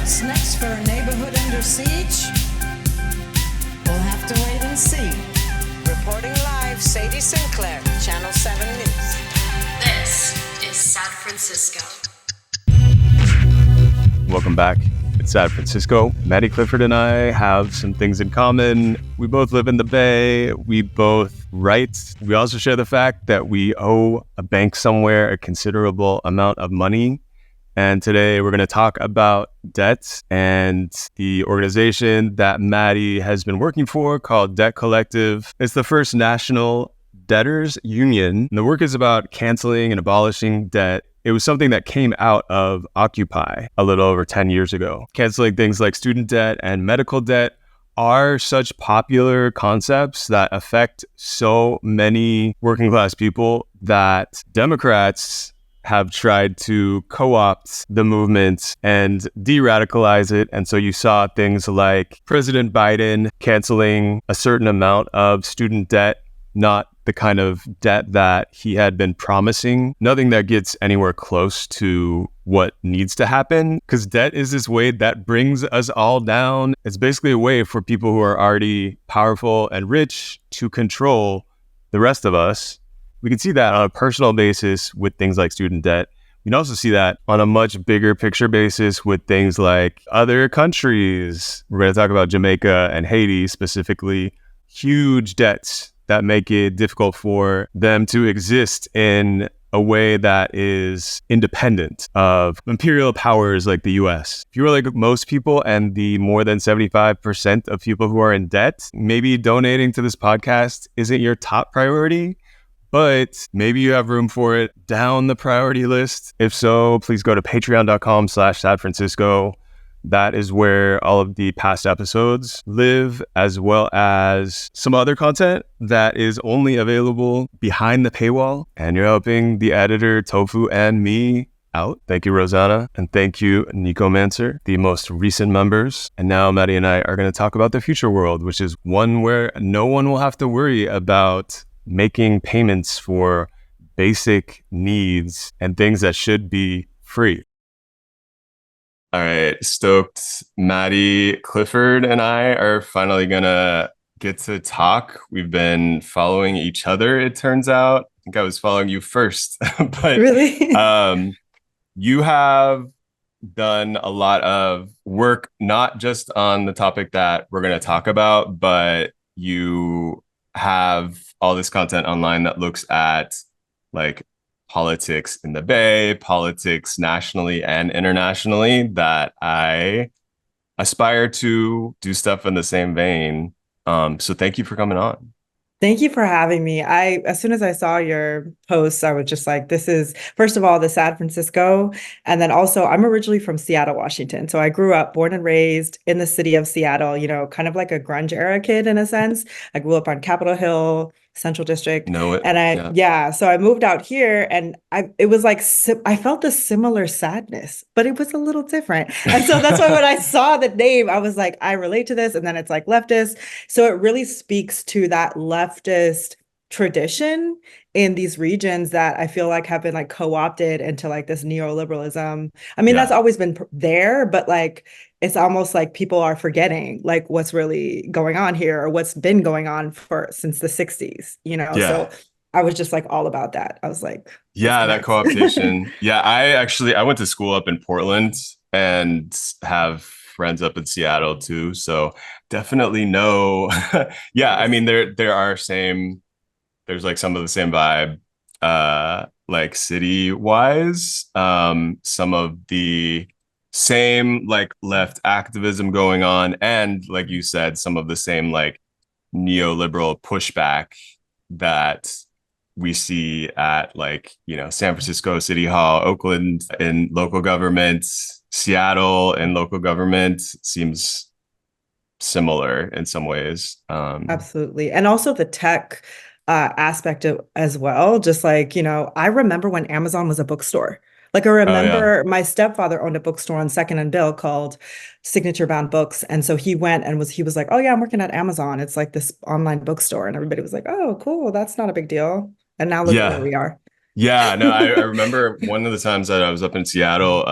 What's next for a neighborhood under siege? We'll have to wait and see. Reporting live, Sadie Sinclair, Channel 7 News. This is San Francisco. Welcome back. It's San Francisco. Maddy Clifford and I have some things in common. We both live in the Bay. We both write. We also share the fact that we owe a bank somewhere a considerable amount of money. And today we're going to talk about debt and the organization that Maddy has been working for called Debt Collective. It's the first national debtors union. And the work is about canceling and abolishing debt. It was something that came out of Occupy a little over 10 years ago. Canceling things like student debt and medical debt are such popular concepts that affect so many working class people that Democrats have tried to co-opt the movement and de-radicalize it. And so you saw things like President Biden canceling a certain amount of student debt, not the kind of debt that he had been promising, nothing that gets anywhere close to what needs to happen, because debt is this weight that brings us all down. It's basically a way for people who are already powerful and rich to control the rest of us. We can see that on a personal basis with things like student debt. We can also see that on a much bigger picture basis with things like other countries. We're going to talk about Jamaica and Haiti specifically. Huge debts that make it difficult for them to exist in a way that is independent of imperial powers like the US. If you were like most people and the more than 75% of people who are in debt, maybe donating to this podcast isn't your top priority, but maybe you have room for it down the priority list. If so, please go to patreon.com/San Francisco. That is where all of the past episodes live, as well as some other content that is only available behind the paywall. And you're helping the editor, Tofu, and me out. Thank you, Rosanna. And thank you, Nico Manser, the most recent members. And now Maddy and I are going to talk about the future world, which is one where no one will have to worry about making payments for basic needs and things that should be free. All right, stoked. Maddy Clifford and I are finally gonna get to talk. We've been following each other, it turns out. I think I was following you first, but Really? You have done a lot of work, not just on the topic that we're gonna talk about, but you have all this content online that looks at like politics in the Bay, politics nationally and internationally, that I aspire to do stuff in the same vein. So thank you for coming on. Thank you for having me. As soon as I saw your posts, I was just like, this is, first of all, the San Francisco. And then also, I'm originally from Seattle, Washington. So I grew up, born and raised in the city of Seattle, kind of like a grunge era kid in a sense. I grew up on Capitol Hill, Central District. Know it. And so I moved out here and it was like, I felt a similar sadness, but it was a little different. And so that's why when I saw the name, I was like, I relate to this. And then it's like leftist. So it really speaks to that leftist tradition in these regions that I feel like have been like co-opted into like this neoliberalism. I mean, that's always been there, but like, it's almost like people are forgetting like what's really going on here or what's been going on since the 60s, So I was just like all about that. I was like, that co-optation. I went to school up in Portland and have friends up in Seattle too. So definitely know. I mean, there are there's like some of the same vibe, like city wise, some of the same like left activism going on. And like you said, some of the same like neoliberal pushback that we see at like, San Francisco City Hall, Oakland in local government, Seattle in local government seems similar in some ways. Absolutely. And also the tech aspect as well. Just like, I remember when Amazon was a bookstore. Like I remember my stepfather owned a bookstore on 2nd and Bill called Signature Bound Books. And so he went and he was like, oh yeah, I'm working at Amazon. It's like this online bookstore. And everybody was like, oh, cool. That's not a big deal. And now look where we are. Yeah, no, I remember one of the times that I was up in Seattle,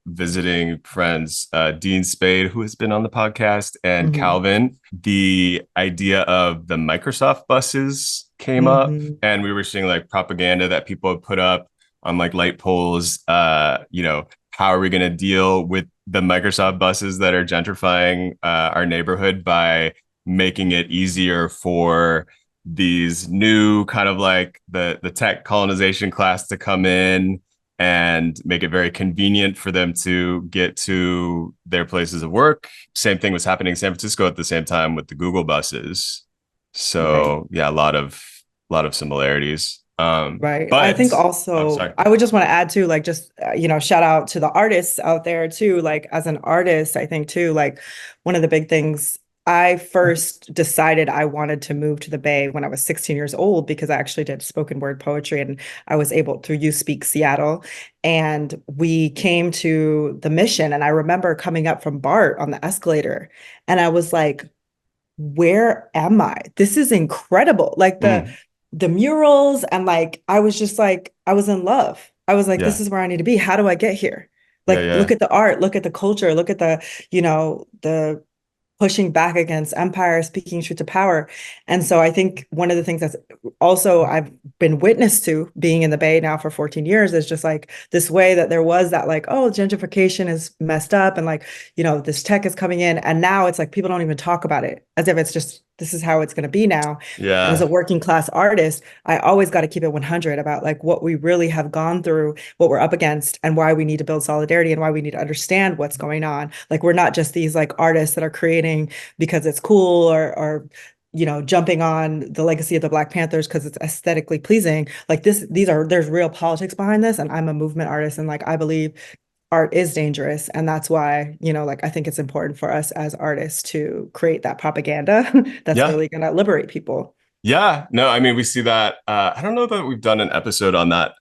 visiting friends, Dean Spade, who has been on the podcast, and Hmm. Calvin, the idea of the Microsoft buses came up, Hmm. and we were seeing like propaganda that people had put up on like light poles. How are we going to deal with the Microsoft buses that are gentrifying our neighborhood by making it easier for these new kind of like the tech colonization class to come in and make it very convenient for them to get to their places of work. Same thing was happening in San Francisco at the same time with the Google buses. Right. So yeah, a lot of similarities. Right. I But think I'm also sorry. I would just want to add too, like just shout out to the artists out there too. Like as an artist, I think too, like one of the big things I first decided I wanted to move to the Bay when I was 16 years old because I actually did spoken word poetry and I was able through You Speak Seattle. And we came to the Mission and I remember coming up from BART on the escalator and I was like, where am I? This is incredible. Like Mm, the murals and like I was just like I was in love. I was like, this yeah, is where I need to be. How do I get here? yeah, Like look yeah, at the art, look at the culture, look at the pushing back against empire, speaking truth to power. And so I think one of the things that's also I've been witness to being in the Bay now for 14 years is just like this way that there was that like, oh, gentrification is messed up and like, this tech is coming in. And now it's like people don't even talk about it as if it's just this is how it's going to be now. And as a yeah, working class artist, I always got to keep it 100 about like what we really have gone through, what we're up against, and why we need to build solidarity and why we need to understand what's going on. Like we're not just these like artists that are creating because it's cool or jumping on the legacy of the Black Panthers because it's aesthetically pleasing. Like there's real politics behind this, and I'm a movement artist, and like I believe art is dangerous, and that's why like I think it's important for us as artists to create that propaganda that's yeah. really going to liberate people. Yeah, no, I mean, we see that. I don't know that we've done an episode on that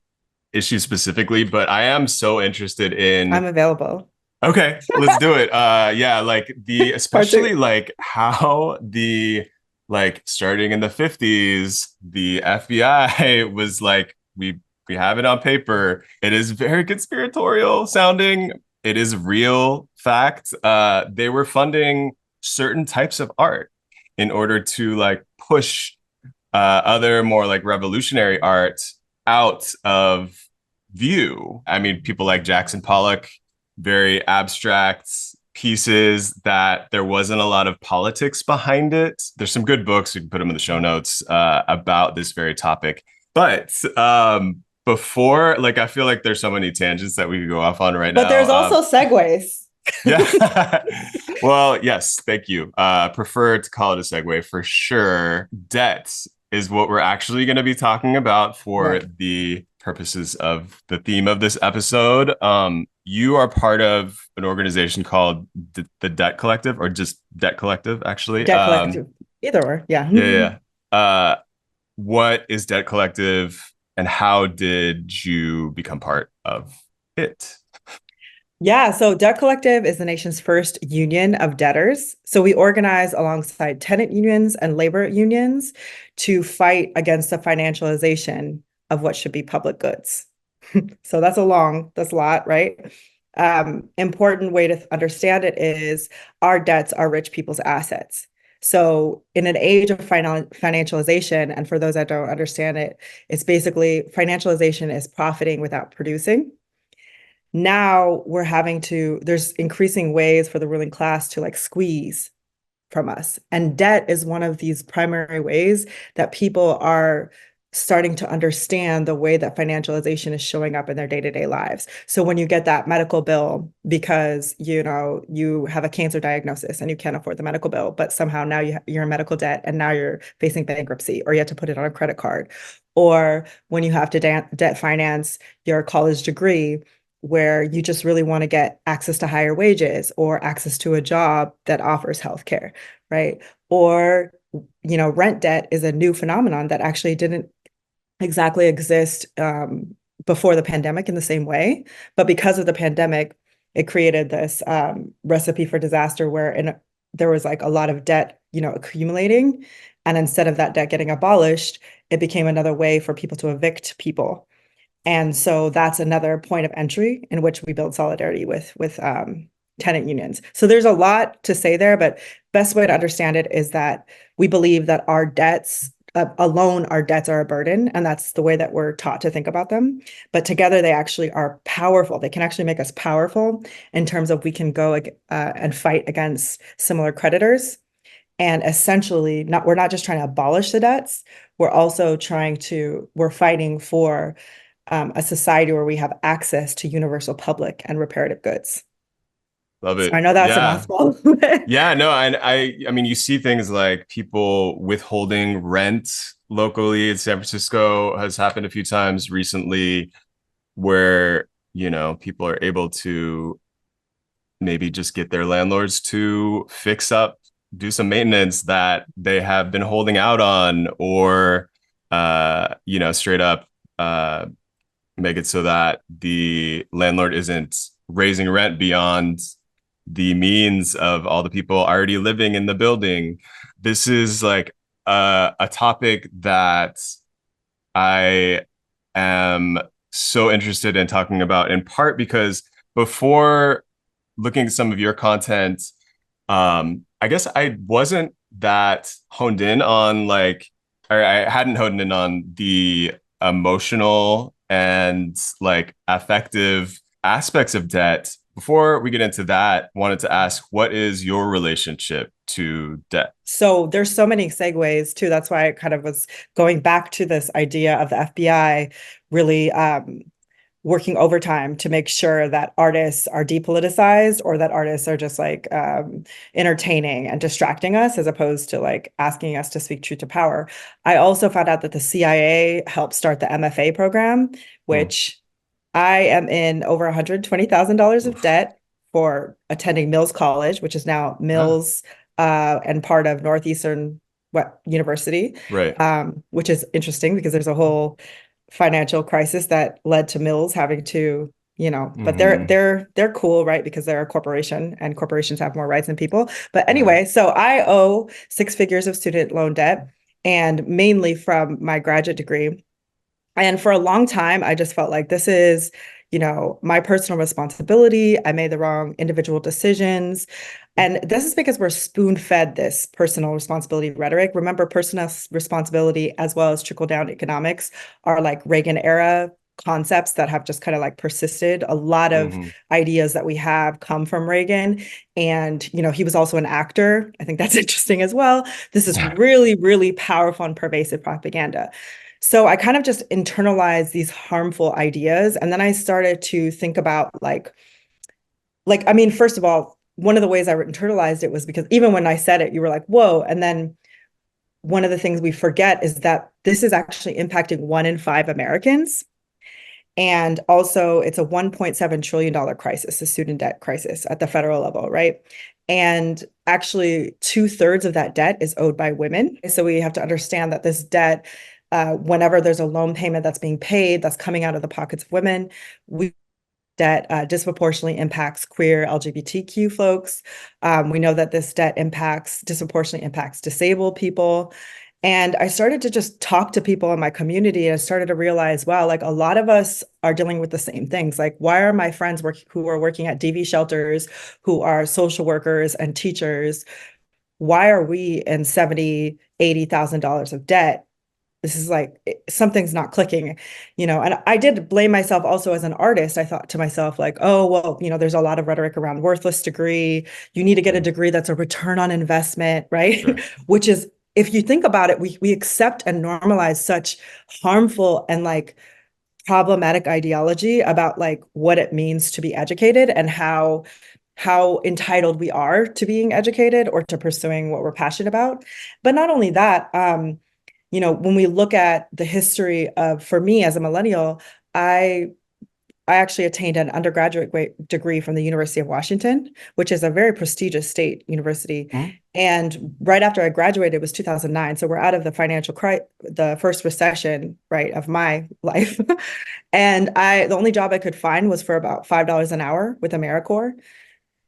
issue specifically, but I am so interested in. I'm available. Okay, let's do it. Yeah, like the Part two. especially like how the like starting in the 50s, the FBI was like, we have it on paper. It is very conspiratorial sounding. It is real fact. They were funding certain types of art in order to like push other more like revolutionary art out of view. I mean, people like Jackson Pollock, very abstract pieces that there wasn't a lot of politics behind it. There's some good books, we can put them in the show notes about this very topic. But before, like, I feel like there's so many tangents that we could go off on right But there's now. also segues. Yeah. Well, yes, thank you. Prefer to call it a segue for sure. Debt is what we're actually going to be talking about for Right. the purposes of the theme of this episode. You are part of an organization called the Debt Collective, or just Debt Collective, actually. Debt collective. Either or, yeah. Yeah, yeah. What is Debt Collective, and how did you become part of it? Yeah, so Debt Collective is the nation's first union of debtors. So we organize alongside tenant unions and labor unions to fight against the financialization of what should be public goods. So that's a lot, right? Important way to understand it is our debts are rich people's assets. So in an age of financialization, and for those that don't understand it, it's basically financialization is profiting without producing. Now we're having to, there's increasing ways for the ruling class to like squeeze from us. And debt is one of these primary ways that people are starting to understand the way that financialization is showing up in their day-to-day lives. So when you get that medical bill because you have a cancer diagnosis and you can't afford the medical bill, but somehow now you're in medical debt and now you're facing bankruptcy or you have to put it on a credit card. Or when you have to debt finance your college degree where you just really want to get access to higher wages or access to a job that offers healthcare, right? Or, rent debt is a new phenomenon that actually didn't exactly exist before the pandemic in the same way. But because of the pandemic, it created this recipe for disaster there was like a lot of debt, accumulating. And instead of that debt getting abolished, it became another way for people to evict people. And so that's another point of entry in which we build solidarity with tenant unions. So there's a lot to say there, but best way to understand it is that we believe that our debts alone, our debts are a burden, and that's the way that we're taught to think about them. But together, they actually are powerful. They can actually make us powerful in terms of we can go and fight against similar creditors. And essentially, we're not just trying to abolish the debts. We're fighting for a society where we have access to universal public and reparative goods. Love So it. I know that's a Yeah. mouthful. Yeah, no, and I mean, you see things like people withholding rent locally in San Francisco has happened a few times recently where, people are able to maybe just get their landlords to fix up, do some maintenance that they have been holding out on, or straight up make it so that the landlord isn't raising rent beyond the means of all the people already living in the building. This is like a topic that I am so interested in talking about, in part because before looking at some of your content, I guess I wasn't that honed in on or I hadn't honed in on the emotional and like affective aspects of debt. Before we get into that, wanted to ask, what is your relationship to debt? So there's so many segues too. That's why I kind of was going back to this idea of the FBI really working overtime to make sure that artists are depoliticized, or that artists are just like entertaining and distracting us as opposed to like asking us to speak truth to power. I also found out that the CIA helped start the MFA program, Hmm. which I am in over $120,000 of Oof. debt for attending Mills College, which is now Ah, Mills and part of Northeastern University, right. which is interesting because there's a whole financial crisis that led to Mills having to, but they're Hmm. they're they're cool, right? Because they're a corporation and corporations have more rights than people. But Right. anyway, so I owe six figures of student loan debt, and mainly from my graduate degree. And for a long time, I just felt like this is, my personal responsibility. I made the wrong individual decisions. And this is because we're spoon fed this personal responsibility rhetoric. Remember, personal responsibility as well as trickle down economics are like Reagan era concepts that have just kind of like persisted. A lot of Hmm. ideas that we have come from Reagan. And, he was also an actor. I think that's interesting as well. This is really, really powerful and pervasive propaganda. So I kind of just internalized these harmful ideas. And then I started to think about I mean, first of all, one of the ways I internalized it was because even when I said it, you were like, whoa. And then one of the things we forget is that this is actually impacting 1 in 5 Americans. And also, it's a $1.7 trillion crisis, a student debt crisis at the federal level, right? And actually, 2/3 of that debt is owed by women. So we have to understand that this debt, whenever there's a loan payment that's being paid, that's coming out of the pockets of women, debt disproportionately impacts queer LGBTQ folks. We know that this debt disproportionately impacts disabled people. And I started to just talk to people in my community, and I started to realize, wow, like a lot of us are dealing with the same things. Like, why are my friends who are working at DV shelters, who are social workers and teachers, why are we in $70,000, $80,000 of debt? This is like something's not clicking, and I did blame myself also as an artist. I thought to myself, like, oh, well, there's a lot of rhetoric around worthless degree. You need to get a Right. degree that's a return on investment, right? Sure. Which is, if you think about it, we accept and normalize such harmful and like problematic ideology about like what it means to be educated and how entitled we are to being educated or to pursuing what we're passionate about. But not only that, when we look at the history of, for me as a millennial, I I actually attained an undergraduate degree from the University of Washington, which is a very prestigious state university. Mhm. And right after I graduated, it was 2009. So we're out of the first recession, right, of my life. And the only job I could find was for about $5 an hour with AmeriCorps.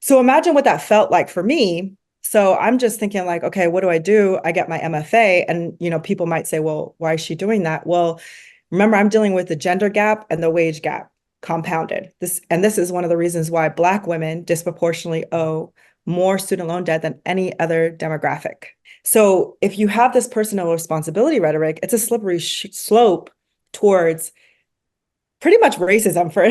So imagine what that felt like for me. So I'm just thinking like, okay, what do? I get my MFA. And, people might say, well, why is she doing that? Well, Remember, I'm dealing with the gender gap and the wage gap compounded. This is one of the reasons why Black women disproportionately owe more student loan debt than any other demographic. So if you have this personal responsibility rhetoric, it's a slippery slope towards pretty much racism, for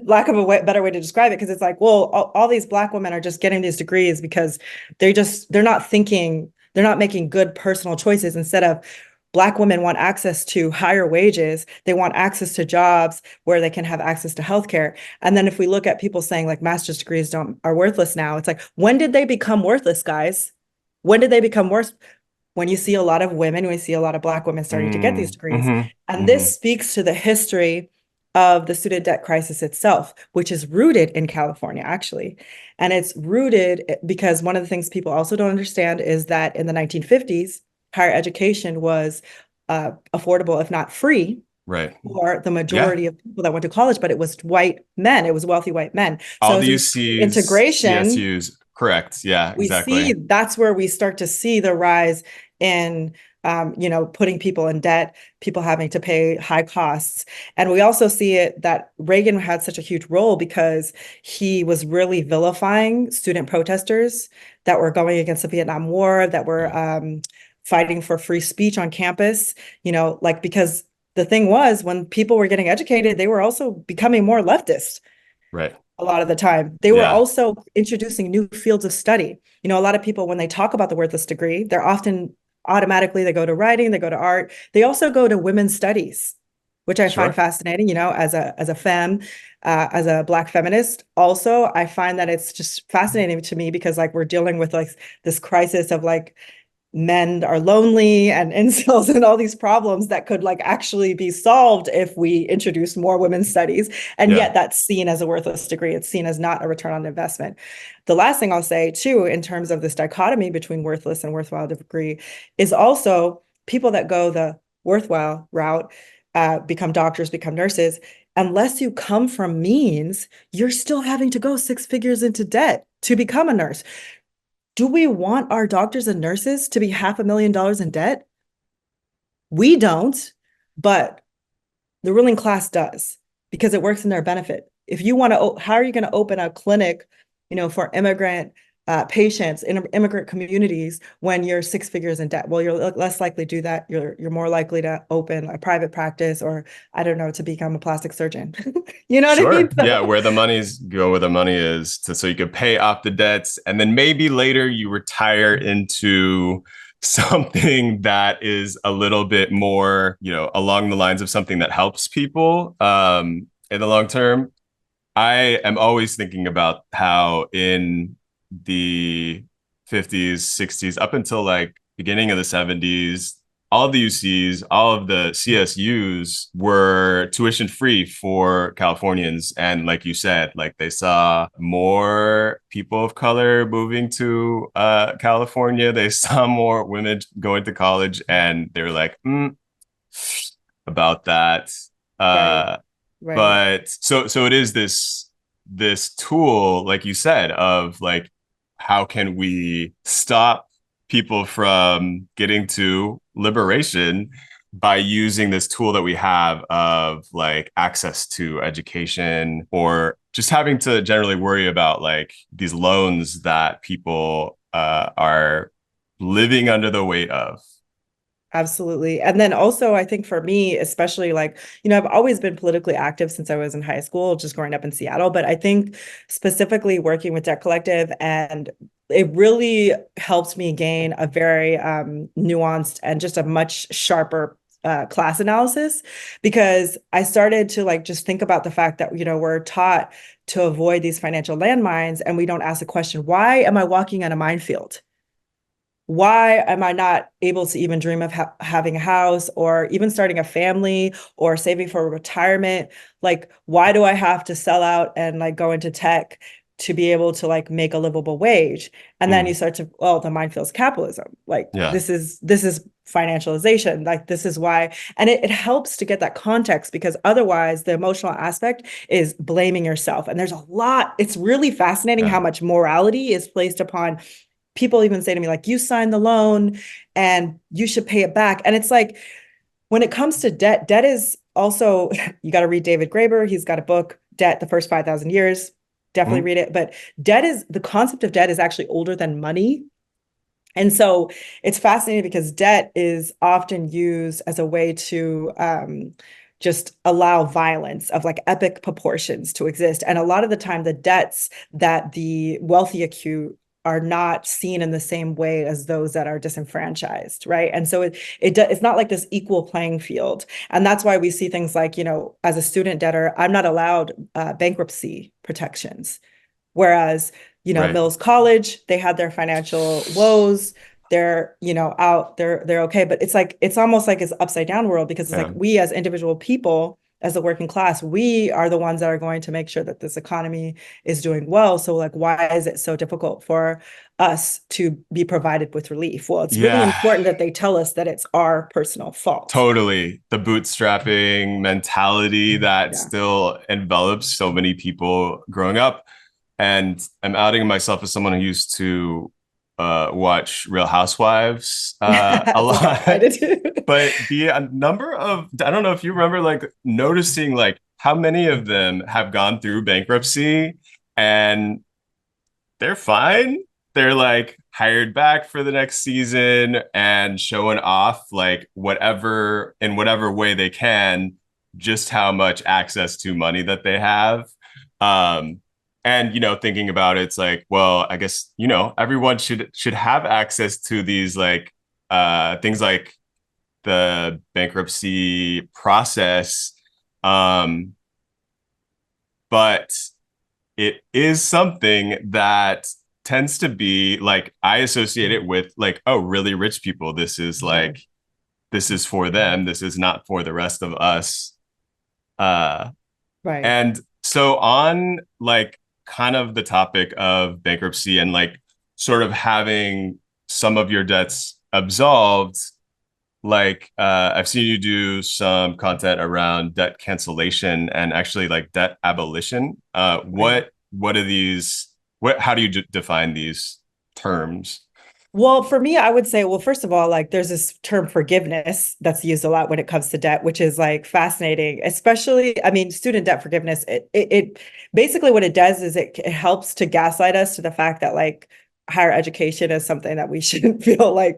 lack of a better way to describe it, because it's like, well, all these Black women are just getting these degrees because they're not thinking, they're not making good personal choices. Instead of Black women want access to higher wages, they want access to jobs where they can have access to healthcare. And then if we look at people saying like master's degrees are worthless now, it's like, when did they become worthless, guys? When did they become worse? When you see a lot of women, we see a lot of Black women starting to get these degrees. And this speaks to the history of the student debt crisis itself, which is rooted in California, actually. And it's rooted because one of the things people also don't understand is that in the 1950s, higher education was affordable, if not free, right, for the majority of people that went to college, but it was white men. It was wealthy white men. All so the UCs, integration, CSUs, correct. Yeah, exactly. We see that's where we start to see the rise in putting people in debt, people having to pay high costs. And we also see it that Reagan had such a huge role because he was really vilifying student protesters that were going against the Vietnam War, that were fighting for free speech on campus, because the thing was, when people were getting educated, they were also becoming more leftist. Right. A lot of the time. They were also introducing new fields of study. A lot of people, when they talk about the worthless degree, they're often automatically, they go to writing, they go to art. They also go to women's studies, which I find fascinating, as a femme, as a Black feminist. Also, I find that it's just fascinating to me because like we're dealing with like this crisis of like men are lonely and incels and all these problems that could like actually be solved if we introduce more women's studies. And yet that's seen as a worthless degree. It's seen as not a return on investment. The last thing I'll say too, in terms of this dichotomy between worthless and worthwhile degree, is also people that go the worthwhile route, become doctors, become nurses. Unless you come from means, you're still having to go 6 figures into debt to become a nurse. Do we want our doctors and nurses to be $500,000 in debt? We don't, but the ruling class does because it works in their benefit. If you want to, how are you going to open a clinic, for immigrant patients in immigrant communities when you're 6 figures in debt? Well, you're less likely to do that. You're more likely to open a private practice or, I don't know, to become a plastic surgeon. You know what I mean? Yeah, where the money's go, where the money is, so you can pay off the debts, and then maybe later you retire into something that is a little bit more, along the lines of something that helps people in the long term. I am always thinking about how in the 50s, 60s, up until like beginning of the 70s, all of the UCs, all of the CSUs were tuition free for Californians. And like you said, like they saw more people of color moving to California. They saw more women going to college, and they were like, about that. Right. But so it is this tool, like you said, of like, how can we stop people from getting to liberation by using this tool that we have of like access to education, or just having to generally worry about like these loans that people are living under the weight of. Absolutely. And then also, I think for me, especially like, I've always been politically active since I was in high school, just growing up in Seattle. But I think specifically working with Debt Collective, and it really helped me gain a very nuanced and just a much sharper class analysis, because I started to like just think about the fact that, we're taught to avoid these financial landmines, and we don't ask the question, why am I walking on a minefield? Why am I not able to even dream of having a house or even starting a family or saving for retirement? Like, why do I have to sell out and like go into tech to be able to like make a livable wage? And then you start to, the mindfield's capitalism. Like this is financialization. Like this is why, and it helps to get that context, because otherwise the emotional aspect is blaming yourself. And there's a lot, it's really fascinating how much morality is placed upon. People even say to me, like, you signed the loan and you should pay it back. And it's like, when it comes to debt, debt is also, you got to read David Graeber. He's got a book, Debt, the First 5,000 Years. Definitely read it. But the concept of debt is actually older than money. And so it's fascinating because debt is often used as a way to just allow violence of like epic proportions to exist. And a lot of the time, the debts that the wealthy accrue are not seen in the same way as those that are disenfranchised, right? And so it's not like this equal playing field. And that's why we see things like, as a student debtor, I'm not allowed bankruptcy protections. Whereas, Right. Mills College, they had their financial woes. They're, out, they're okay. But it's almost like it's upside down world, because it's like we as individual people, as the working class, we are the ones that are going to make sure that this economy is doing well. So like, why is it so difficult for us to be provided with relief? Well, it's really important that they tell us that it's our personal fault. Totally. The bootstrapping mentality that still envelops so many people growing up. And I'm outing myself as someone who used to watch Real Housewives a lot. I did too. But the number of, I don't know if you remember, like noticing like how many of them have gone through bankruptcy and they're fine. They're like hired back for the next season and showing off like whatever in whatever way they can, just how much access to money that they have. And thinking about it, it's like, well, I guess everyone should have access to these like things like the bankruptcy process, but it is something that tends to be like, I associate it with like, oh, really rich people. This is like, this is for them. This is not for the rest of us. Right. And so on like kind of the topic of bankruptcy and like sort of having some of your debts absolved, like I've seen you do some content around debt cancellation and actually like debt abolition. What are these? How do you define these terms? Well, for me, I would say, well, first of all, like there's this term forgiveness that's used a lot when it comes to debt, which is like fascinating, especially, I mean, student debt forgiveness. It basically what it does is it helps to gaslight us to the fact that like higher education is something that we shouldn't feel like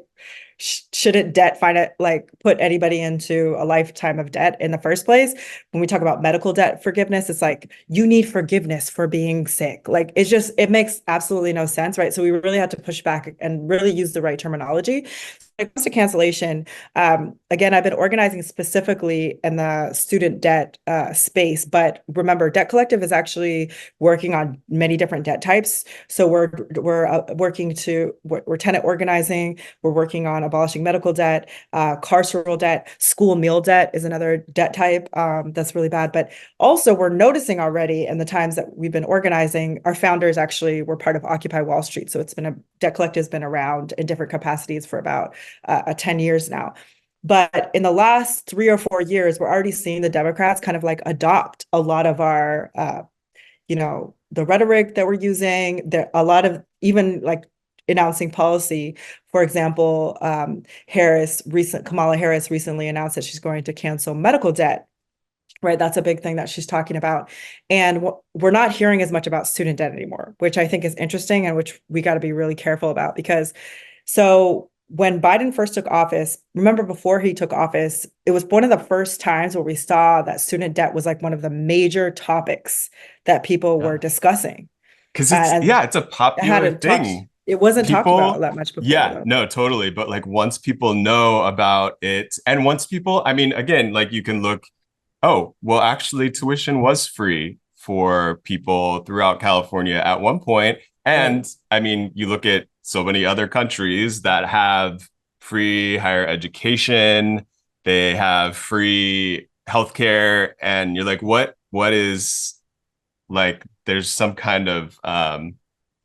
shouldn't debt put anybody into a lifetime of debt in the first place. When we talk about medical debt forgiveness, it's like you need forgiveness for being sick. Like it makes absolutely no sense, right? So we really had to push back and really use the right terminology. When it comes to cancellation, again, I've been organizing specifically in the student debt space, but remember, Debt Collective is actually working on many different debt types. So we're tenant organizing, we're working on abolishing medical debt, carceral debt, school meal debt is another debt type that's really bad. But also we're noticing already in the times that we've been organizing, our founders actually were part of Occupy Wall Street. So Debt Collective has been around in different capacities for about 10 years now. But in the last 3 or 4 years, we're already seeing the Democrats kind of like adopt a lot of our, the rhetoric that we're using, a lot of even like announcing policy. For example, Kamala Harris recently announced that she's going to cancel medical debt. Right. That's a big thing that she's talking about. And we're not hearing as much about student debt anymore, which I think is interesting and which we got to be really careful about, because when Biden first took office, remember before he took office, it was one of the first times where we saw that student debt was like one of the major topics that people were discussing. Because it's a popular thing. It wasn't talked about that much before. Yeah, though. no, totally. But like once people know about it, and once people, I mean, again, like you can look, oh, well, actually, tuition was free for people throughout California at one point. And I mean, you look at so many other countries that have free higher education, they have free healthcare, and you're like, what is like, there's some kind of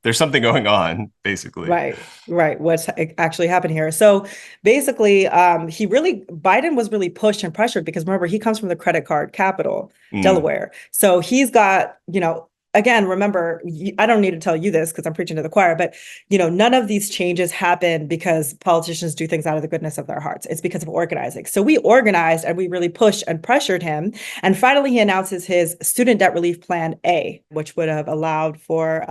there's something going on, basically. Right. What's actually happened here? So basically, Biden was really pushed and pressured because remember, he comes from the credit card capital, Delaware. So he's got, again, remember, I don't need to tell you this because I'm preaching to the choir, but none of these changes happen because politicians do things out of the goodness of their hearts. It's because of organizing. So we organized and we really pushed and pressured him. And finally, he announces his student debt relief plan A, which would have allowed for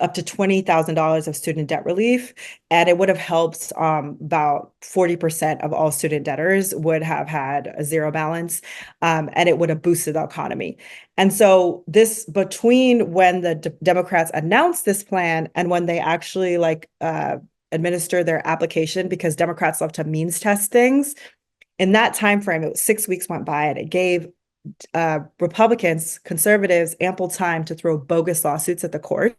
up to $20,000 of student debt relief. And it would have helped about 40% of all student debtors would have had a zero balance, and it would have boosted the economy. And so between when the Democrats announced this plan and when they actually administer their application, because Democrats love to means test things, in that time frame, it was 6 weeks went by, and it gave Republicans, conservatives, ample time to throw bogus lawsuits at the court,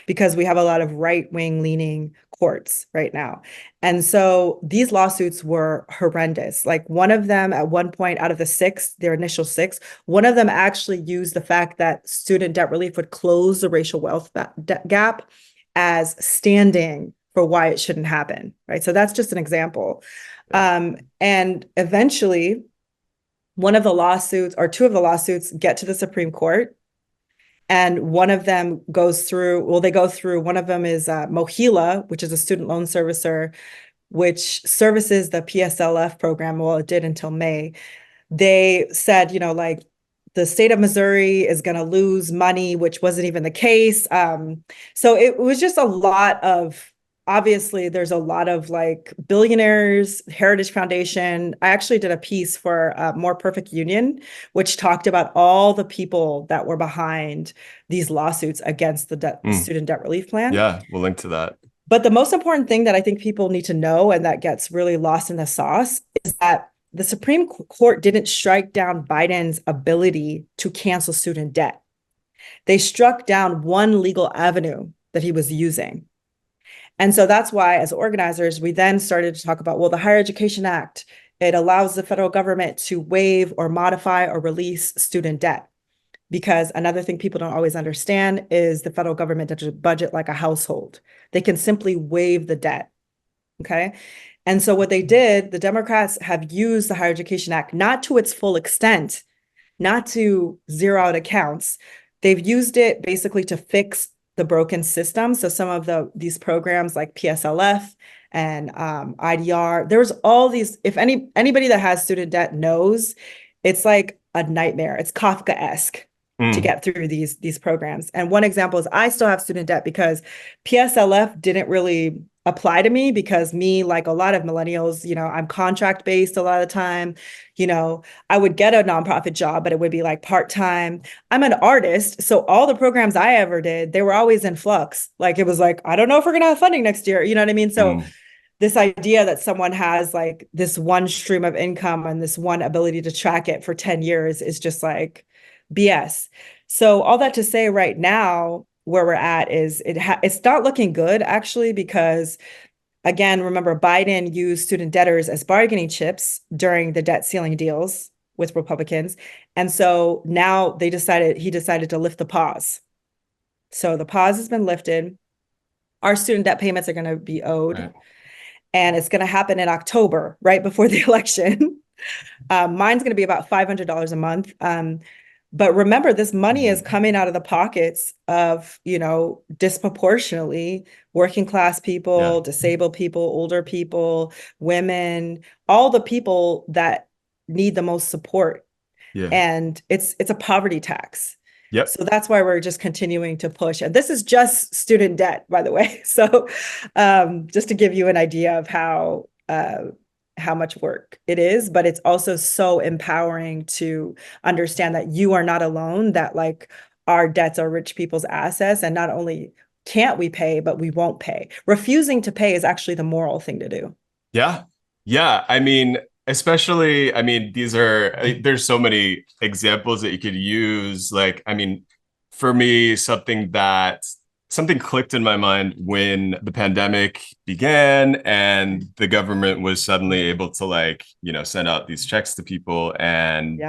because we have a lot of right-wing leaning courts right now. And so these lawsuits were horrendous. Like, one of them at one point, out of their initial six, one of them actually used the fact that student debt relief would close the racial wealth gap as standing for why it shouldn't happen, right? So that's just an example. And eventually, one of the lawsuits, or two of the lawsuits, get to the Supreme Court. And one of them goes through, one of them is Mohila, which is a student loan servicer, which services the PSLF program. Well, it did until May. They said, the state of Missouri is going to lose money, which wasn't even the case. So it was just a lot of, obviously, there's a lot of billionaires, Heritage Foundation. I actually did a piece for More Perfect Union, which talked about all the people that were behind these lawsuits against the student debt relief plan. Yeah, we'll link to that. But the most important thing that I think people need to know, and that gets really lost in the sauce, is that the Supreme Court didn't strike down Biden's ability to cancel student debt. They struck down one legal avenue that he was using. And so that's why, as organizers, we then started to talk about, well, the Higher Education Act, it allows the federal government to waive or modify or release student debt. Because another thing people don't always understand is the federal government doesn't budget like a household. They can simply waive the debt. Okay. And so what they did, the Democrats have used the Higher Education Act, not to its full extent, not to zero out accounts. They've used it basically to fix the broken system. So some of these programs like PSLF and IDR, there's all these, if anybody that has student debt knows, it's like a nightmare. It's Kafka-esque to get through these programs. And one example is I still have student debt because PSLF didn't really apply to me, because me, like a lot of millennials, I'm contract based a lot of the time. I would get a nonprofit job, but it would be like part-time. I'm an artist. So all the programs I ever did, they were always in flux. Like, it was like, I don't know if we're going to have funding next year. You know what I mean? So this idea that someone has like this one stream of income and this one ability to track it for 10 years is just like BS. So all that to say, right now, where we're at is it's not looking good, actually, because, again, remember, Biden used student debtors as bargaining chips during the debt ceiling deals with Republicans. And so now he decided to lift the pause. So the pause has been lifted. Our student debt payments are going to be owed. Right. And it's going to happen in October, right before the election. Mine's going to be about $500 a month. But remember, this money is coming out of the pockets of, disproportionately working class people, disabled people, older people, women, all the people that need the most support. Yeah. And it's a poverty tax. Yep. So that's why we're just continuing to push. And this is just student debt, by the way. So just to give you an idea of how much work it is, but it's also so empowering to understand that you are not alone, that like our debts are rich people's assets. And not only can't we pay, but we won't pay. Refusing to pay is actually the moral thing to do. Yeah. Yeah. There's so many examples that you could use. For me, something clicked in my mind when the pandemic began and the government was suddenly able to send out these checks to people, and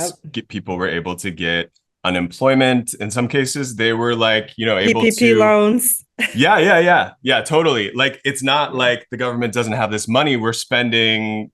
people were able to get unemployment. In some cases, they were able PPP to loans. Yeah, totally. It's not like the government doesn't have this money. We're spending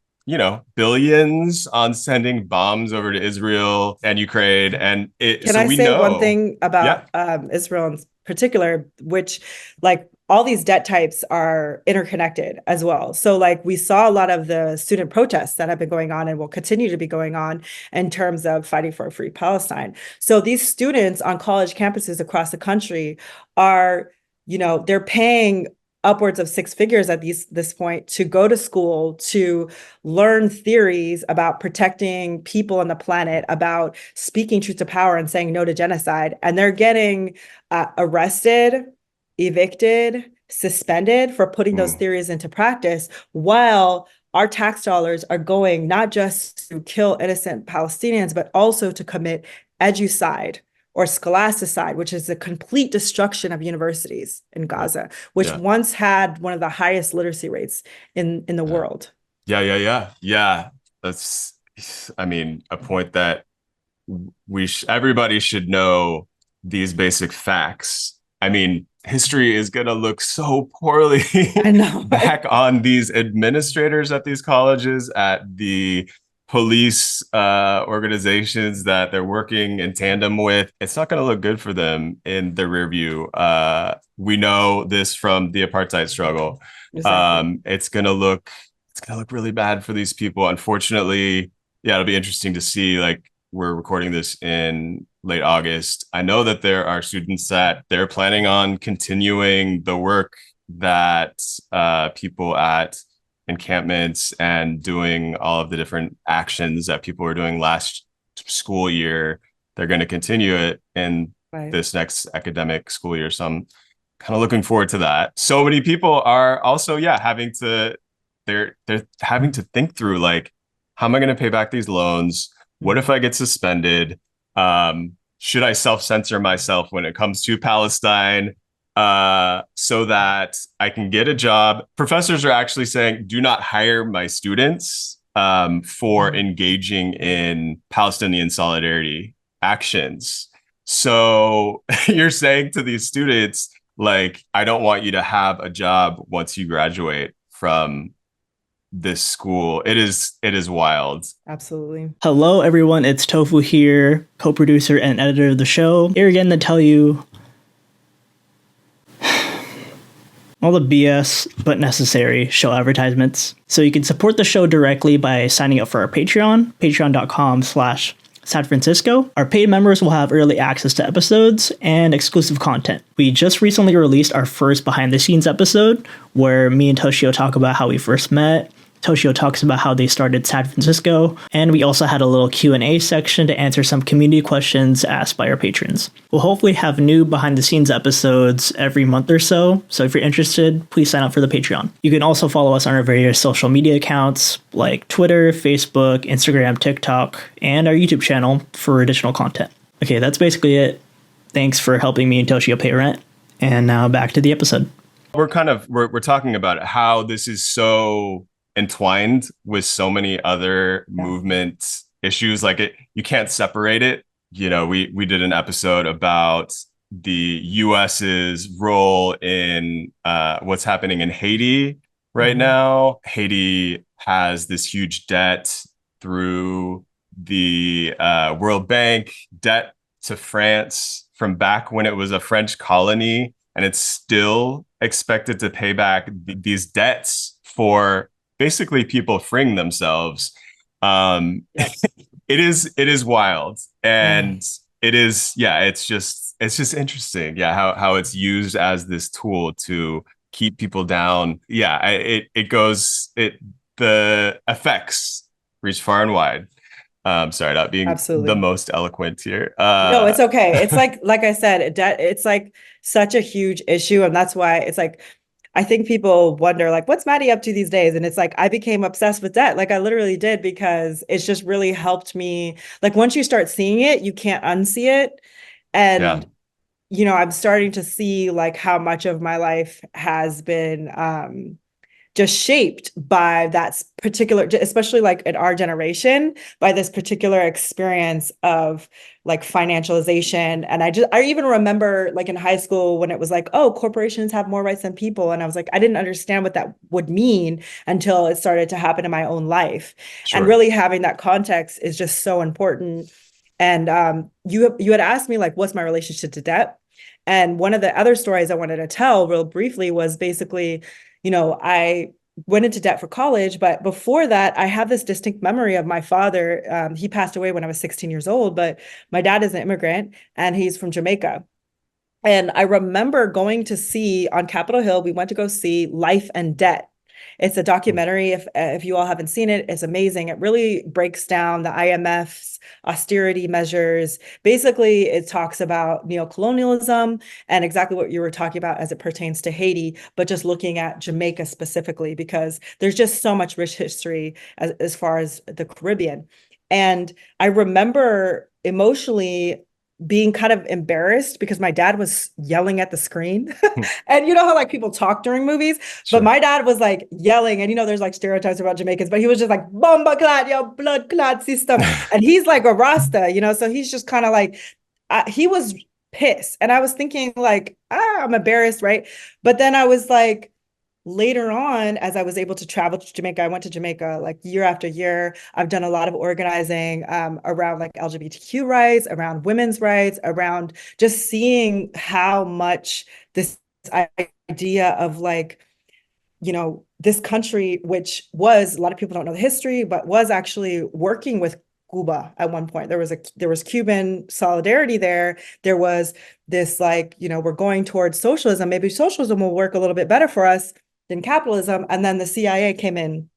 billions on sending bombs over to Israel and Ukraine. And Can I we say one know, thing about Israel in particular, which like all these debt types are interconnected as well. So like we saw a lot of the student protests that have been going on and will continue to be going on in terms of fighting for a free Palestine. So these students on college campuses across the country are, they're paying upwards of six figures at this point to go to school, to learn theories about protecting people on the planet, about speaking truth to power and saying no to genocide. And they're getting arrested, evicted, suspended for putting those theories into practice, while our tax dollars are going not just to kill innocent Palestinians, but also to commit educide or scholasticide, which is the complete destruction of universities in Gaza, which once had one of the highest literacy rates in the world. Yeah. That's, I mean, a point that everybody should know these basic facts. I mean, history is going to look so poorly I know, back on these administrators at these colleges, at the police organizations that they're working in tandem with. It's not going to look good for them in the rear view. We know this from the apartheid struggle. Exactly. It's going to look really bad for these people. Unfortunately, it'll be interesting to see. Like, we're recording this in late August. I know that there are students that they're planning on continuing the work that people at encampments and doing all of the different actions that people were doing last school year. They're going to continue it in this next academic school year. So I'm kind of looking forward to that. So many people are also, having to think through, like, how am I going to pay back these loans? What if I get suspended? Should I self-censor myself when it comes to Palestine so that I can get a job? Professors are actually saying, do not hire my students for engaging in Palestinian solidarity actions. So you're saying to these students, like, I don't want you to have a job once you graduate from this school. It is wild. Absolutely. Hello, everyone. It's Tofu here, co-producer and editor of the show. Here again to tell you all the BS but necessary show advertisements. So you can support the show directly by signing up for our Patreon, patreon.com/San Francisco. Our paid members will have early access to episodes and exclusive content. We just recently released our first behind the scenes episode where me and Toshio talk about how we first met. Toshio talks about how they started San Francisco, and we also had a little Q&A section to answer some community questions asked by our patrons. We'll hopefully have new behind-the-scenes episodes every month or so, so if you're interested, please sign up for the Patreon. You can also follow us on our various social media accounts like Twitter, Facebook, Instagram, TikTok, and our YouTube channel for additional content. Okay, that's basically it. Thanks for helping me and Toshio pay rent, and now back to the episode. We're talking about how this is so entwined with so many other movement issues. Like, you can't separate it. We did an episode about the US's role in what's happening in Haiti right now. Haiti has this huge debt through the World Bank, debt to France from back when it was a French colony, and it's still expected to pay back these debts for basically people freeing themselves. It is wild, and it's just interesting, how it's used as this tool to keep people down. The effects reach far and wide. Sorry, not being the most eloquent here. No, it's okay. It's like I said, it's like such a huge issue, and that's why it's like, I think people wonder, like, what's Maddy up to these days? And it's like, I became obsessed with debt. Like, I literally did, because it's just really helped me. Like, once you start seeing it, you can't unsee it. And, I'm starting to see like how much of my life has been just shaped by that particular, especially like in our generation, by this particular experience of like financialization. And I even remember like in high school when it was like, oh, corporations have more rights than people. And I was like, I didn't understand what that would mean until it started to happen in my own life. And really having that context is just so important. And you had asked me like, what's my relationship to debt? And one of the other stories I wanted to tell real briefly was basically, I went into debt for college, but before that, I have this distinct memory of my father. He passed away when I was 16 years old, but my dad is an immigrant and he's from Jamaica. And I remember going to see on Capitol Hill, we went to go see Life and Debt. It's a documentary. If you all haven't seen it, it's amazing. It really breaks down the IMF's austerity measures. Basically, it talks about neocolonialism and exactly what you were talking about as it pertains to Haiti, but just looking at Jamaica specifically, because there's just so much rich history as far as the Caribbean. And I remember emotionally being kind of embarrassed because my dad was yelling at the screen. And you know how like people talk during movies, Sure. but my dad was like yelling, and there's like stereotypes about Jamaicans, but he was just like bomba clad, yo, blood clad system. And he's like a Rasta, so he's just kind of like, he was pissed. And I was thinking like, I'm embarrassed, right? But then I was like, later on, as I was able to travel to Jamaica, I went to Jamaica like year after year. I've done a lot of organizing around like LGBTQ rights, around women's rights, around just seeing how much this idea of like, this country, which was, a lot of people don't know the history, but was actually working with Cuba at one point. There was Cuban solidarity there. There was this like, we're going towards socialism. Maybe socialism will work a little bit better for us than capitalism. And then the CIA came in,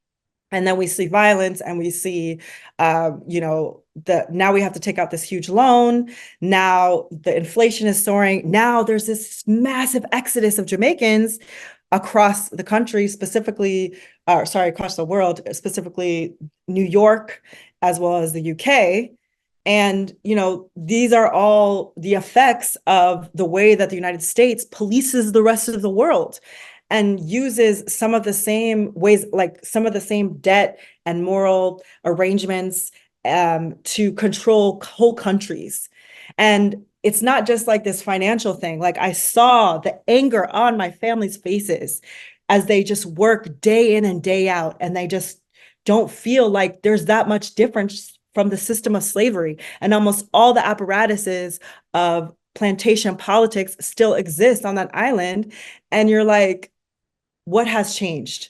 and then we see violence, and we see, now we have to take out this huge loan. Now the inflation is soaring. Now there's this massive exodus of Jamaicans across the country, across the world, specifically New York, as well as the UK. And, these are all the effects of the way that the United States polices the rest of the world and uses some of the same ways, like some of the same debt and moral arrangements to control whole countries. And it's not just like this financial thing. Like I saw the anger on my family's faces as they just work day in and day out, and they just don't feel like there's that much difference from the system of slavery. And almost all the apparatuses of plantation politics still exist on that island. And you're like, what has changed?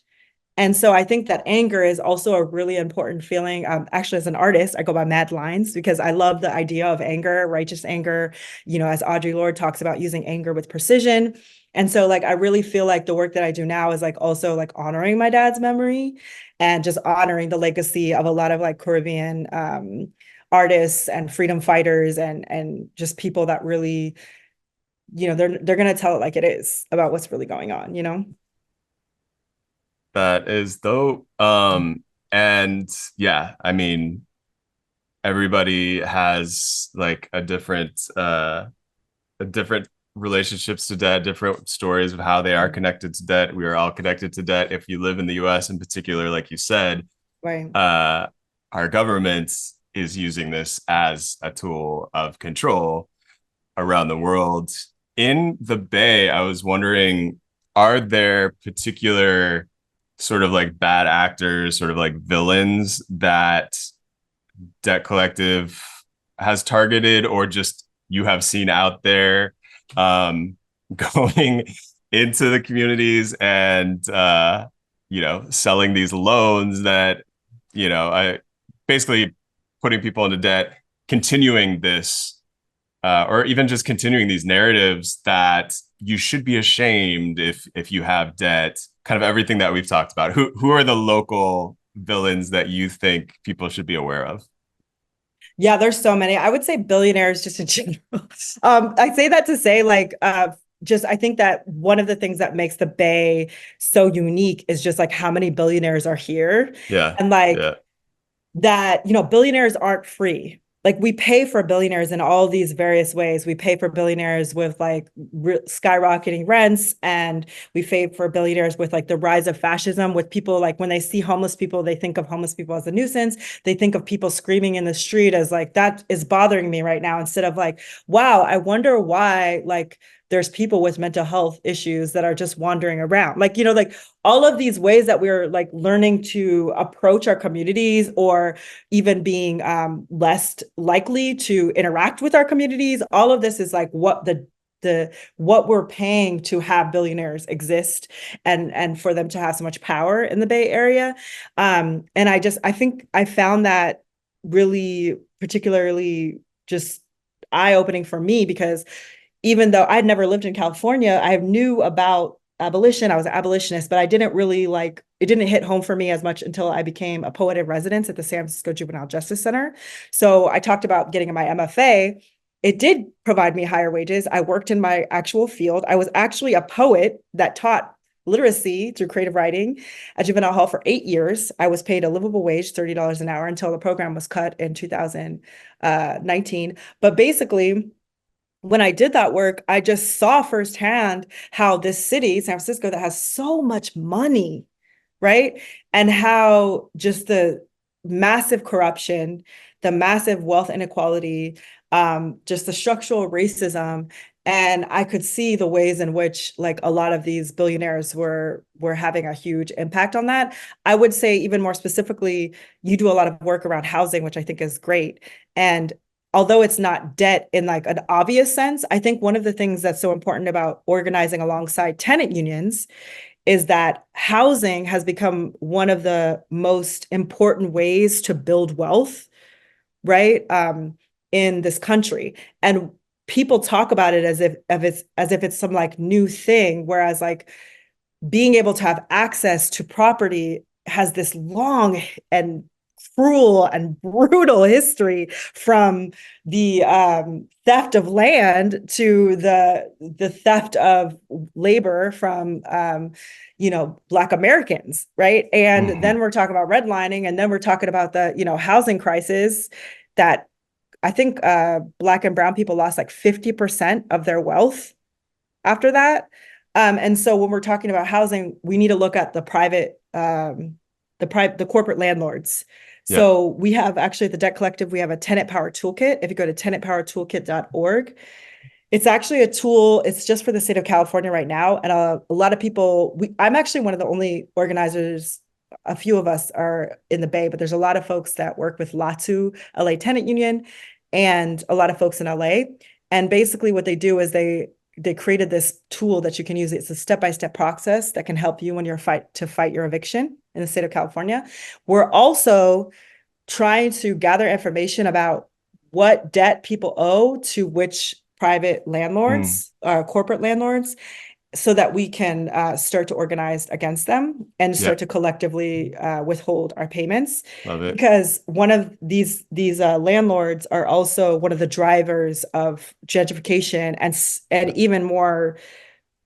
And so I think that anger is also a really important feeling. Actually, as an artist, I go by mad lines because I love the idea of anger, righteous anger, as Audre Lorde talks about, using anger with precision. And so like, I really feel like the work that I do now is like also like honoring my dad's memory and just honoring the legacy of a lot of like Caribbean artists and freedom fighters and just people that really, they're going to tell it like it is about what's really going on. That is dope. And yeah, I mean, everybody has like a different relationships to debt, different stories of how they are connected to debt. We are all connected to debt. If you live in the US in particular, like you said, right. Our government is using this as a tool of control around the world. In the Bay, I was wondering, are there particular sort of like bad actors, sort of like villains that Debt Collective has targeted, or just you have seen out there going into the communities and selling these loans that I basically putting people into debt, continuing this or even just continuing these narratives that you should be ashamed if you have debt, kind of everything that we've talked about. Who are the local villains that you think people should be aware of? Yeah, there's so many. I would say billionaires just in general. I say that to say like, I think that one of the things that makes the Bay so unique is just like how many billionaires are here. Yeah. And like yeah. that, billionaires aren't free. like we pay for billionaires in all these various ways. We pay for billionaires with like skyrocketing rents, and we pay for billionaires with like the rise of fascism, with people like when they see homeless people, they think of homeless people as a nuisance. They think of people screaming in the street as like, that is bothering me right now, instead of like, wow, I wonder why like there's people with mental health issues that are just wandering around. Like, like all of these ways that we're like learning to approach our communities, or even being less likely to interact with our communities. All of this is like what what we're paying to have billionaires exist, and for them to have so much power in the Bay Area. And I think I found that really particularly just eye-opening for me, because even though I'd never lived in California, I knew about abolition. I was an abolitionist, but I didn't really like, it didn't hit home for me as much until I became a poet in residence at the San Francisco Juvenile Justice Center. So I talked about getting my MFA. It did provide me higher wages. I worked in my actual field. I was actually a poet that taught literacy through creative writing at juvenile hall for 8 years. I was paid a livable wage, $30 an hour, until the program was cut in 2019. But basically, when I did that work, I just saw firsthand how this city, San Francisco, that has so much money, right? And how just the massive corruption, the massive wealth inequality, just the structural racism. And I could see the ways in which like a lot of these billionaires were having a huge impact on that. I would say even more specifically, you do a lot of work around housing, which I think is great. And although it's not debt in like an obvious sense, I think one of the things that's so important about organizing alongside tenant unions is that housing has become one of the most important ways to build wealth, right? In this country. And people talk about it as if it's some like new thing, whereas like being able to have access to property has this long and cruel and brutal history, from the theft of land to the theft of labor from Black Americans, right? And then we're talking about redlining, and then we're talking about the housing crisis that I think Black and brown people lost like 50% of their wealth after that. And so when we're talking about housing, we need to look at the corporate landlords. So we have actually at the Debt Collective, we have a tenant power toolkit. If you go to tenantpowertoolkit.org, it's actually a tool. It's just for the state of California right now. And a lot of people, I'm actually one of the only organizers. A few of us are in the Bay, but there's a lot of folks that work with LATU, LA Tenant Union, and a lot of folks in LA. And basically what they do is they created this tool that you can use. It's a step-by-step process that can help you when you're fight your eviction in the state of California. We're also trying to gather information about what debt people owe to which private landlords, corporate landlords, so that we can start to organize against them and start to collectively withhold our payments. Love it. Because one of these landlords are also one of the drivers of gentrification, and even more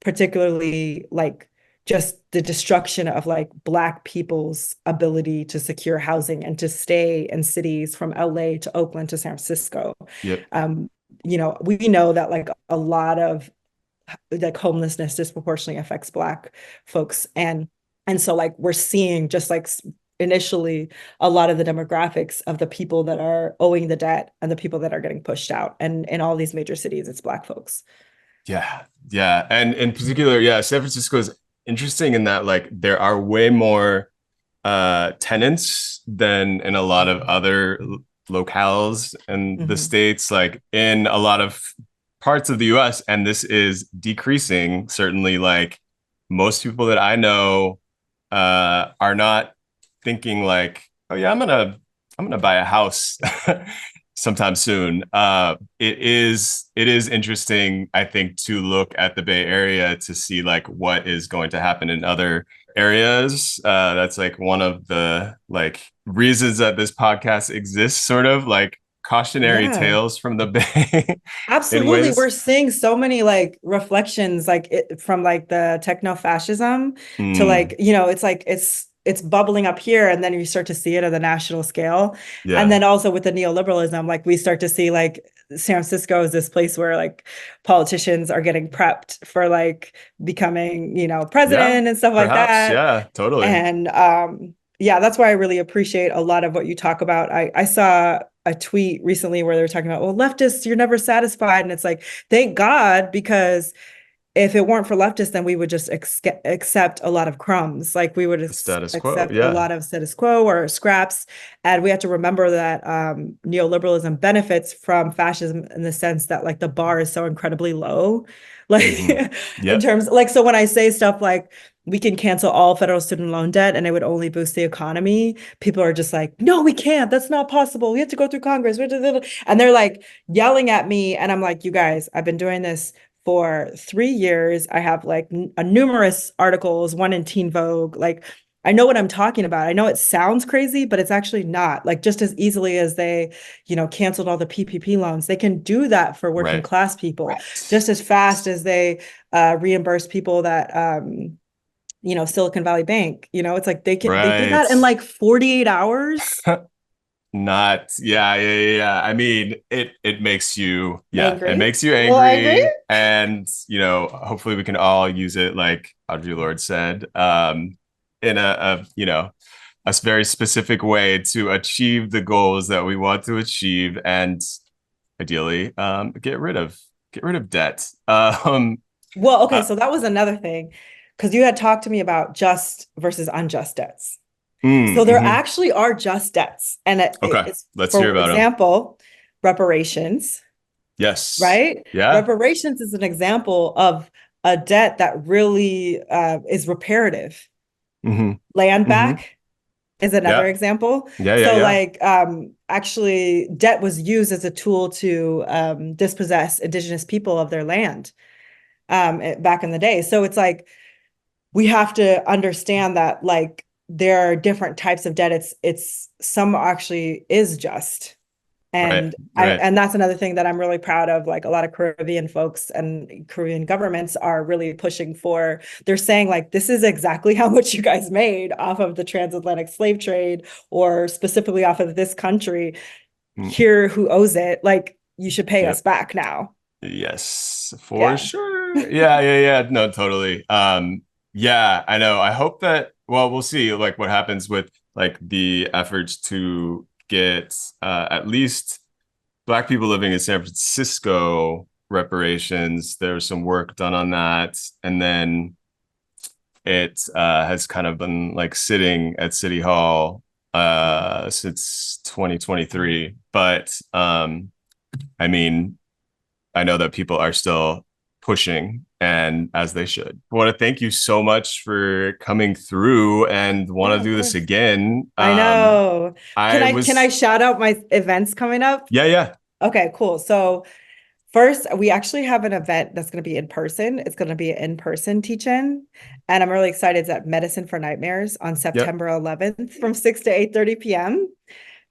particularly like just the destruction of like Black people's ability to secure housing and to stay in cities from LA to Oakland to San Francisco. We know that like a lot of like homelessness disproportionately affects Black folks. And so like we're seeing just like initially a lot of the demographics of the people that are owing the debt and the people that are getting pushed out. And in all these major cities, it's Black folks. Yeah. And in particular, San Francisco is interesting in that like there are way more tenants than in a lot of other locales in the States, like in a lot of parts of the US, and this is decreasing. Certainly, like most people that I know are not thinking like, oh yeah, I'm gonna buy a house sometime soon. It is interesting, I think, to look at the Bay Area to see like what is going to happen in other areas. That's like one of the like reasons that this podcast exists, sort of like cautionary tales from the Bay. Absolutely. We're seeing so many like reflections like from like the techno-fascism to like, it's like it's bubbling up here, and then you start to see it at the national scale. Yeah. And then also with the neoliberalism, like we start to see like San Francisco is this place where like politicians are getting prepped for like becoming, president and stuff like Perhaps. that. Yeah, totally. And yeah, that's why I really appreciate a lot of what you talk about. I saw a tweet recently where they were talking about, well, leftists, you're never satisfied. And it's like, thank God, because if it weren't for leftists, then we would just accept a lot of crumbs. Like we would Status quo. accept a Yeah. lot of status quo or scraps. And we have to remember that neoliberalism benefits from fascism in the sense that like the bar is so incredibly low. Like in Yep. terms, like, so when I say stuff like we can cancel all federal student loan debt and it would only boost the economy, people are just like, no, we can't. That's not possible. We have to go through Congress. And they're like yelling at me. And I'm like, you guys, I've been doing this for 3 years. I have like numerous articles, one in Teen Vogue. Like I know what I'm talking about. I know it sounds crazy, but it's actually not. Like just as easily as they, canceled all the PPP loans, they can do that for working class people just as fast as they reimburse people that, Silicon Valley Bank, it's like they did that in like 48 hours. Not, yeah. I mean, it makes you, Angry. it makes you angry. Well, I agree. And, hopefully we can all use it, like Audre Lorde said, in a very specific way to achieve the goals that we want to achieve, and ideally, get rid of debt. Well, okay, so that was another thing, because you had talked to me about just versus unjust debts. So there actually are just debts. And it's, let's hear about them. For example, reparations. Yes. Right? Yeah. Reparations is an example of a debt that really is reparative. Land back is another example. Like actually debt was used as a tool to dispossess indigenous people of their land back in the day. So it's like we have to understand that like there are different types of debt. It's some actually is just. And and that's another thing that I'm really proud of. Like a lot of Caribbean folks and Caribbean governments are really pushing for. They're saying like, this is exactly how much you guys made off of the transatlantic slave trade, or specifically off of this country. Here, who owes it? Like you should pay us back now. Yes, for sure. Yeah. No, totally. Yeah, I know. I hope that, well, we'll see like what happens with like the efforts to get at least Black people living in San Francisco reparations. There was some work done on that. And then it has kind of been like sitting at City Hall since 2023. But I mean, I know that people are still pushing, and as they should. I want to thank you so much for coming through and want to do this again. I know. Can I shout out my events coming up? Yeah. Okay, cool. So first, we actually have an event that's going to be in person. It's going to be an in-person teach-in. And I'm really excited. It's at Medicine for Nightmares on September 11th from 6 to 8:30 p.m.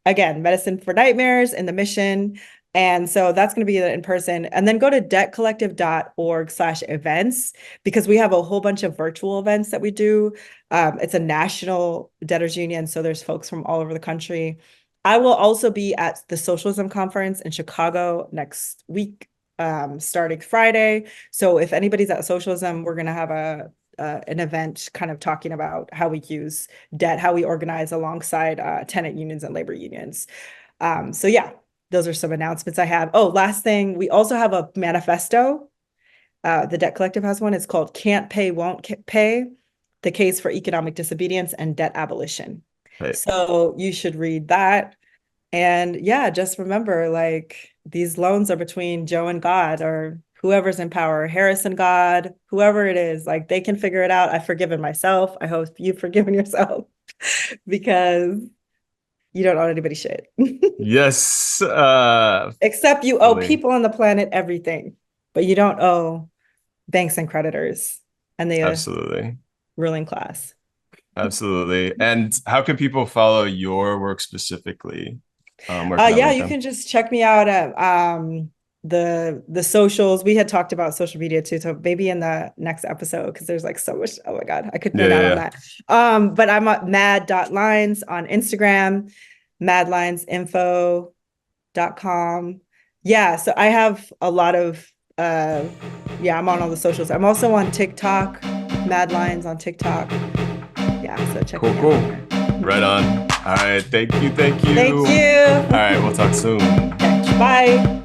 Again, Medicine for Nightmares in the Mission. And so that's going to be in person. And then go to debtcollective.org/events, because we have a whole bunch of virtual events that we do. It's a national debtors union. So there's folks from all over the country. I will also be at the Socialism Conference in Chicago next week, starting Friday. So if anybody's at Socialism, we're going to have an event kind of talking about how we use debt, how we organize alongside tenant unions and labor unions. So yeah. Those are some announcements I have. Oh, last thing, we also have a manifesto. The Debt Collective has one. It's called Can't Pay, Won't Pay, The Case for Economic Disobedience and Debt Abolition. So you should read that. And yeah, just remember, like, these loans are between Joe and God, or whoever's in power, Harris and God, whoever it is. Like, they can figure it out. I've forgiven myself. I hope you've forgiven yourself, because you don't owe anybody shit. Yes. Except you owe people on the planet everything, but you don't owe banks and creditors and the ruling class. Absolutely. And how can people follow your work specifically? You can just check me out at the socials. We had talked about social media too, so maybe in the next episode, because there's like so much. Oh my God, I could nerd out on that. But I'm at mad.lines on Instagram, madlinesinfo.com. Yeah, so I have a lot of I'm on all the socials. I'm also on TikTok, Madlines on TikTok. Yeah, so check me out. Cool. Right on. All right, thank you. Thank you. All right, we'll talk soon. Bye.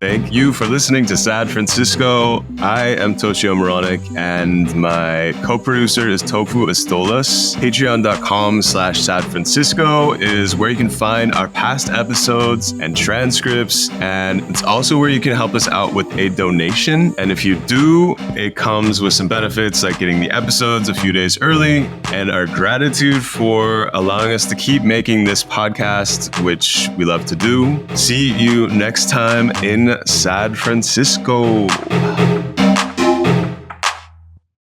Thank you for listening to Sad Francisco. I am Toshio Meronek, and my co-producer is Tofu Estolas. Patreon.com/Sad Francisco is where you can find our past episodes and transcripts, and it's also where you can help us out with a donation. And if you do, it comes with some benefits like getting the episodes a few days early, and our gratitude for allowing us to keep making this podcast, which we love to do. See you next time in Sad Francisco.